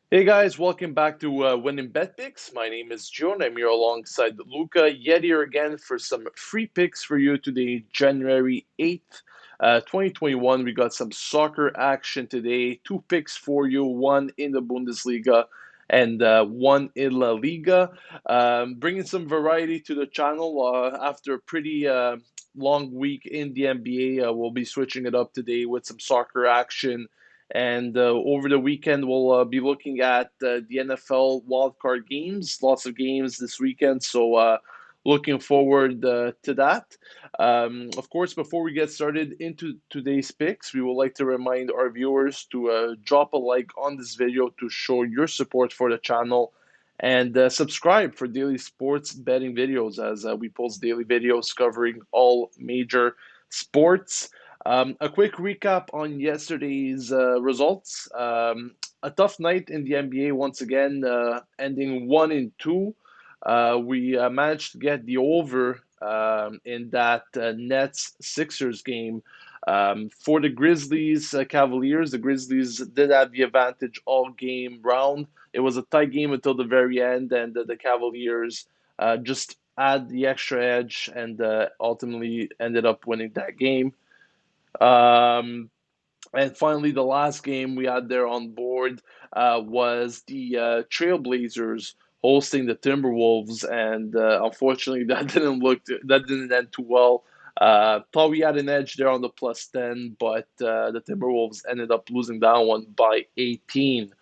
Hey guys, welcome back to Winning Bet Picks. My name is Joe and I'm here alongside Luca, yet here again for some free picks for you today, January 8th, 2021. We got some soccer action today. Two picks for you, one in the Bundesliga and one in La Liga. Bringing some variety to the channel after a pretty long week in the NBA. We'll be switching it up today with some soccer action and over the weekend, we'll be looking at the NFL wildcard games. Lots of games this weekend, so looking forward to that. Of course, before we get started into today's picks, we would like to remind our viewers to drop a like on this video to show your support for the channel and subscribe for daily sports betting videos as we post daily videos covering all major sports. A quick recap on yesterday's results. A tough night in the NBA once again, ending 1-2. We managed to get the over in that Nets Sixers game. For the Grizzlies Cavaliers, the Grizzlies did have the advantage all game round. It was a tight game until the very end, and the Cavaliers just add the extra edge and ultimately ended up winning that game. Um, and finally, the last game we had there on board was the Trailblazers hosting the Timberwolves, and unfortunately, that didn't end too well. Thought we had an edge there on the +10, but the Timberwolves ended up losing that one by 18.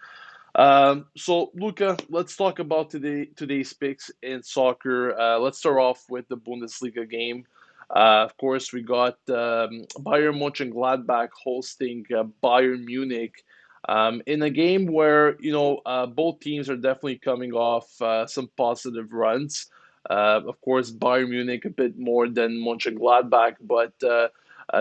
So Luca, let's talk about today's picks in soccer. Let's start off with the Bundesliga game. Of course, we got Bayern Monchengladbach hosting Bayern Munich in a game where both teams are definitely coming off some positive runs. Of course, Bayern Munich a bit more than Monchengladbach, but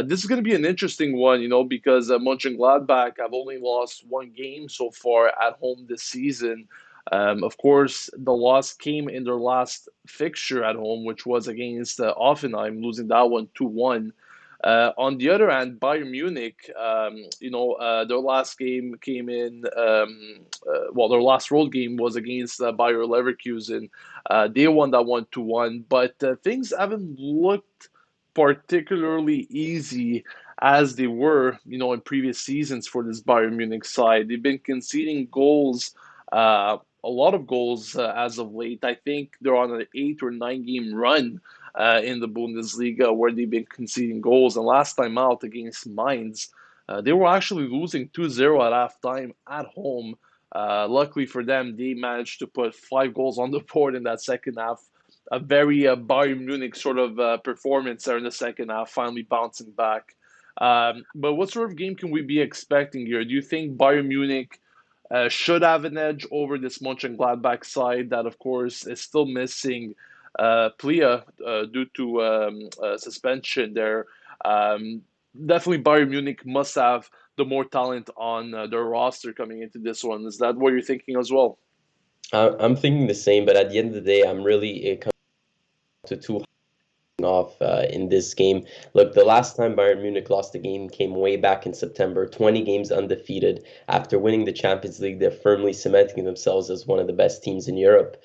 this is going to be an interesting one, because Monchengladbach have only lost one game so far at home this season. Of course, the loss came in their last fixture at home, which was against Offenheim, losing that one 2-1. On the other hand, Bayern Munich, their last game came in, their last road game was against Bayer Leverkusen. They won that one 2-1, but things haven't looked particularly easy as they were, in previous seasons for this Bayern Munich side. They've been conceding goals, a lot of goals as of late. I think they're on an 8 or 9 game run in the Bundesliga where they've been conceding goals. And last time out against Mainz, they were actually losing 2-0 at halftime at home. Luckily for them, they managed to put 5 goals on the board in that second half. A very Bayern Munich sort of performance there in the second half, finally bouncing back. But what sort of game can we be expecting here? Do you think Bayern Munich should have an edge over this Mönchengladbach side that, of course, is still missing Plea due to suspension there? Um, Definitely, Bayern Munich must have the more talent on their roster coming into this one. Is that what you're thinking as well? I'm thinking the same, but at the end of the day, I'm really it comes to two off in this game. Look, the last time Bayern Munich lost a game came way back in September, 20 games undefeated. After winning the Champions League, they're firmly cementing themselves as one of the best teams in Europe.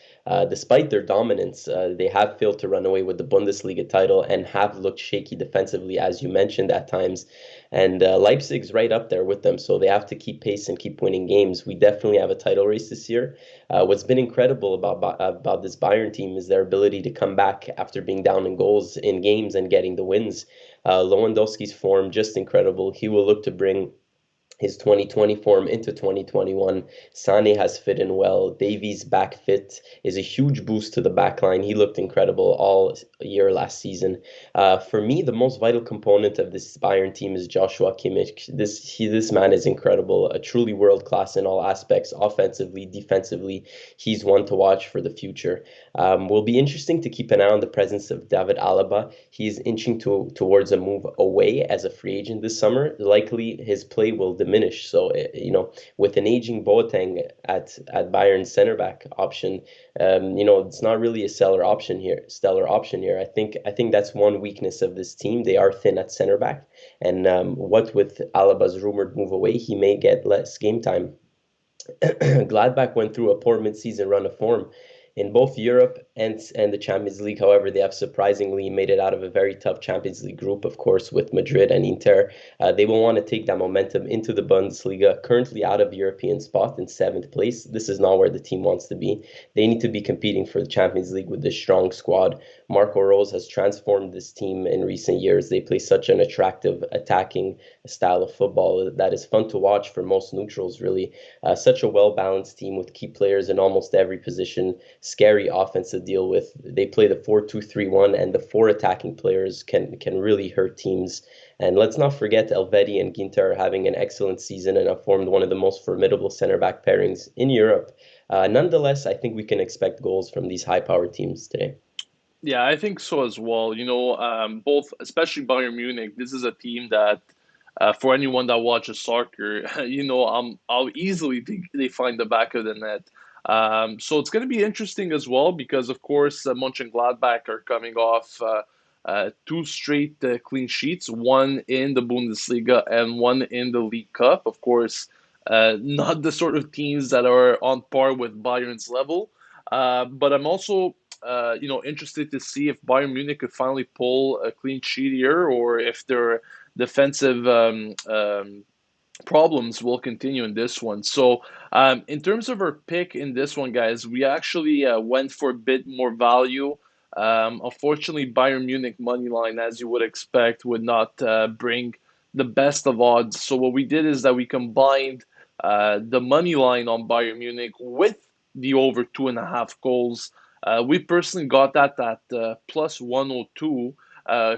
Despite their dominance, they have failed to run away with the Bundesliga title and have looked shaky defensively, as you mentioned at times. And Leipzig's right up there with them, so they have to keep pace and keep winning games. We definitely have a title race this year. What's been incredible about this Bayern team is their ability to come back after being down in goals in games and getting the wins. Lewandowski's form just incredible. He will look to bring his 2020 form into 2021. Sane has fit in well. Davies back fit is a huge boost to the back line. He looked incredible all year last season. For me, the most vital component of this Bayern team is Joshua Kimmich. This man is incredible, a truly world class in all aspects, offensively, defensively. He's one to watch for the future. Will be interesting to keep an eye on the presence of David Alaba. He is inching towards a move away as a free agent this summer. Likely his play will diminish. So, with an aging Boateng at Bayern's center back option, it's not really a stellar option here. I think that's one weakness of this team. They are thin at center back, and what with Alaba's rumored move away, he may get less game time. Gladbach went through a poor mid-season run of form in both Europe and the Champions League. However, they have surprisingly made it out of a very tough Champions League group, of course, with Madrid and Inter. They will want to take that momentum into the Bundesliga, currently out of European spot in seventh place. This is not where the team wants to be. They need to be competing for the Champions League with this strong squad. Marco Rose has transformed this team in recent years. They play such an attractive attacking style of football that is fun to watch for most neutrals, really. Such a well-balanced team with key players in almost every position. Scary offense to deal with. They play the 4-2-3-1, and the four attacking players can really hurt teams. And let's not forget Elvedi and Ginter are having an excellent season and have formed one of the most formidable center back pairings in Europe. Nonetheless, I think we can expect goals from these high-powered teams today. Yeah, I think so as well. Both, especially Bayern Munich, this is a team that, for anyone that watches soccer, I'll easily think they find the back of the net. So it's going to be interesting as well because, of course, Monchengladbach are coming off two straight clean sheets, one in the Bundesliga and one in the League Cup. Of course, not the sort of teams that are on par with Bayern's level. But I'm also interested to see if Bayern Munich could finally pull a clean sheet here, or if their defensive problems will continue in this one. So, in terms of our pick in this one, guys, we actually went for a bit more value. Unfortunately, Bayern Munich money line, as you would expect, would not bring the best of odds. So what we did is that we combined the money line on Bayern Munich with the over 2.5 goals. We personally got that at plus 102.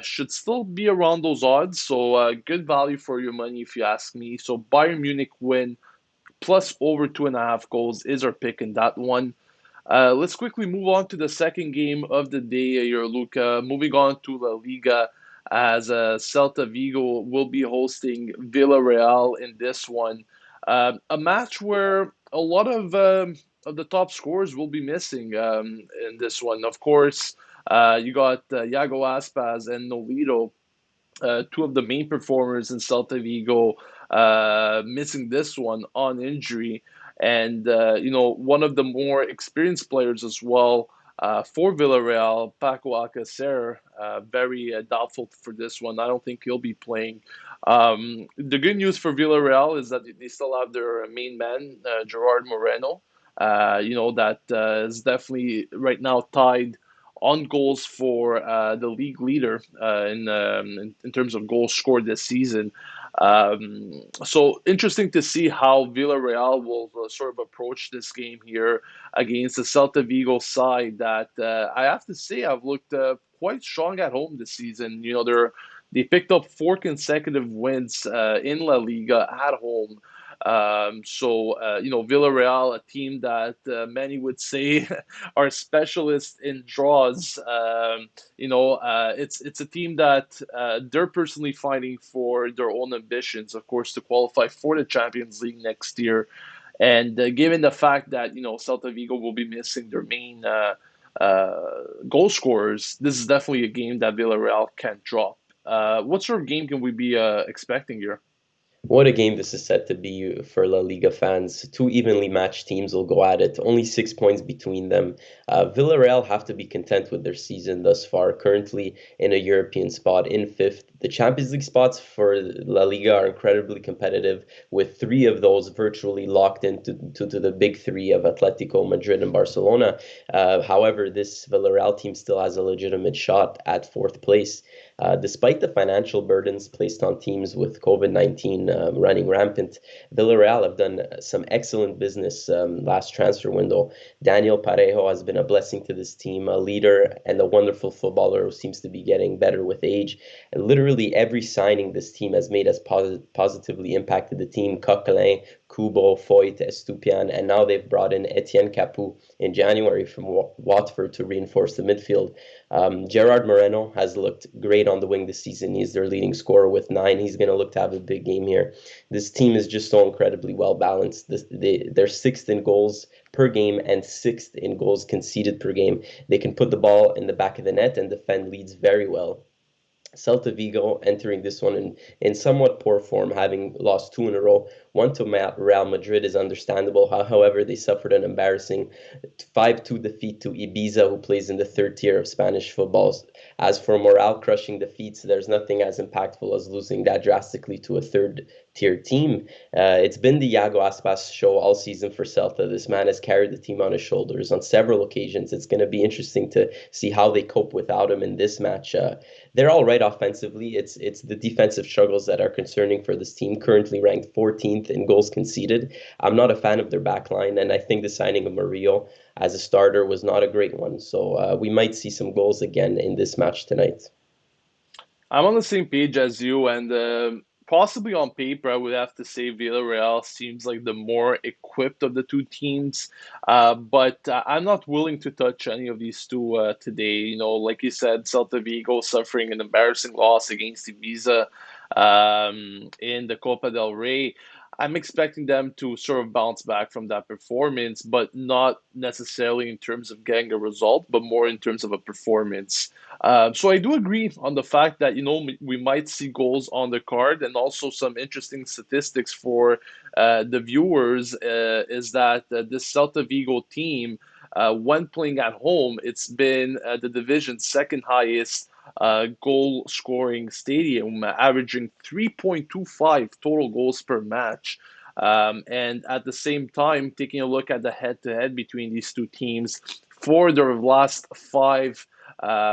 Should still be around those odds. So good value for your money if you ask me. So Bayern Munich win plus over 2.5 goals is our pick in that one. Let's quickly move on to the second game of the day here, Luca. Moving on to La Liga, as Celta Vigo will be hosting Villarreal in this one. A match where a lot of the top scorers will be missing in this one. Of course, you got Iago Aspas and Nolito, two of the main performers in Celta Vigo, missing this one on injury, and one of the more experienced players as well for Villarreal, Paco Alcacer, very doubtful for this one. I don't think he'll be playing. The good news for Villarreal is that they still have their main man, Gerard Moreno. That is definitely right now tied on goals for the league leader in terms of goals scored this season. So interesting to see how Villarreal will sort of approach this game here against the Celta Vigo side that I have to say I've looked quite strong at home this season. They picked up four consecutive wins in La Liga at home. Villarreal, a team that many would say are specialists in draws. It's a team that they're personally fighting for their own ambitions, of course, to qualify for the Champions League next year. And given the fact that Celta Vigo will be missing their main goal scorers, this is definitely a game that Villarreal can't drop. What sort of game can we be expecting here? What a game this is set to be for La Liga fans. Two evenly matched teams will go at it, only 6 points between them. Villarreal have to be content with their season thus far, currently in a European spot in fifth. The Champions League spots for La Liga are incredibly competitive, with three of those virtually locked into to the big three of Atletico, Madrid, and Barcelona. However, this Villarreal team still has a legitimate shot at fourth place. Despite the financial burdens placed on teams with COVID-19 running rampant, Villarreal have done some excellent business last transfer window. Daniel Parejo has been a blessing to this team, a leader and a wonderful footballer who seems to be getting better with age. And literally every signing this team has made has positively impacted the team. Coquelin, Kubo, Foyt, Estupian, and now they've brought in Etienne Capoue in January from Watford to reinforce the midfield. Gerard Moreno has looked great on the wing this season. He's their leading scorer with 9. He's going to look to have a big game here. This team is just so incredibly well balanced. They're sixth in goals per game and sixth in goals conceded per game. They can put the ball in the back of the net and defend leads very well. Celta Vigo entering this one in somewhat poor form, having lost two in a row. One to Real Madrid is understandable. However, they suffered an embarrassing 5-2 defeat to Ibiza, who plays in the third tier of Spanish football. As for morale-crushing defeats, there's nothing as impactful as losing that drastically to a third-tier team. It's been the Iago Aspas show all season for Celta. This man has carried the team on his shoulders on several occasions. It's going to be interesting to see how they cope without him in this match. They're all right offensively. It's the defensive struggles that are concerning for this team, currently ranked 14th in goals conceded. I'm not a fan of their back line, and I think the signing of Murillo as a starter was not a great one. So we might see some goals again in this match tonight. I'm on the same page as you, and possibly on paper, I would have to say Villarreal seems like the more equipped of the two teams. But I'm not willing to touch any of these two today. You know, like you said, Celta Vigo suffering an embarrassing loss against Ibiza in the Copa del Rey. I'm expecting them to sort of bounce back from that performance, but not necessarily in terms of getting a result, but more in terms of a performance. So I do agree on the fact that we might see goals on the card, and also some interesting statistics for the viewers is that this Celta Vigo team, when playing at home, it's been the division's second highest goal scoring stadium, averaging 3.25 total goals per match. And at the same time, taking a look at the head to head between these two teams, for their last five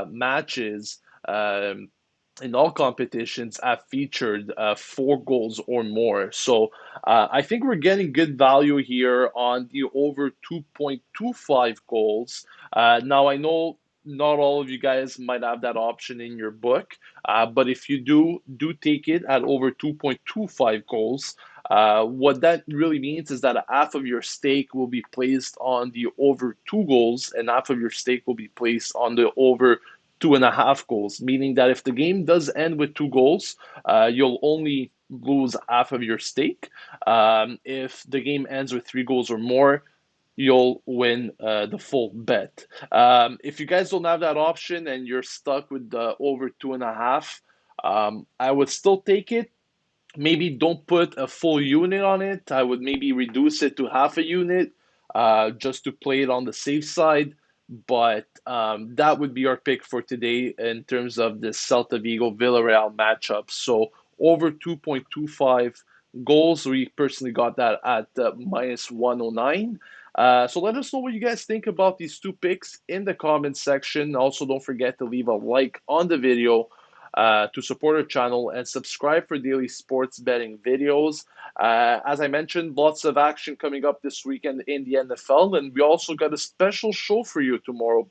matches in all competitions have featured four goals or more. So I think we're getting good value here on the over 2.25 goals. Now, I know not all of you guys might have that option in your book, but if you do take it at over 2.25 goals. What that really means is that half of your stake will be placed on the over two goals, and half of your stake will be placed on the over 2.5 goals, meaning that if the game does end with two goals, you'll only lose half of your stake. If the game ends with three goals or more, you'll win the full bet. If you guys don't have that option and you're stuck with the over 2.5, I would still take it. Maybe don't put a full unit on it. I would maybe reduce it to half a unit just to play it on the safe side. But that would be our pick for today in terms of the Celta Vigo Villarreal matchup. So over 2.25 goals. We personally got that at minus 109. So let us know what you guys think about these two picks in the comments section. Also, don't forget to leave a like on the video to support our channel and subscribe for daily sports betting videos. As I mentioned, lots of action coming up this weekend in the NFL, and we also got a special show for you tomorrow.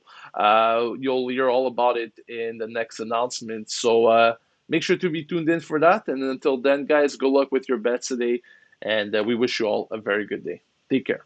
You'll hear all about it in the next announcement. So make sure to be tuned in for that. And until then, guys, good luck with your bets today, and we wish you all a very good day. Take care.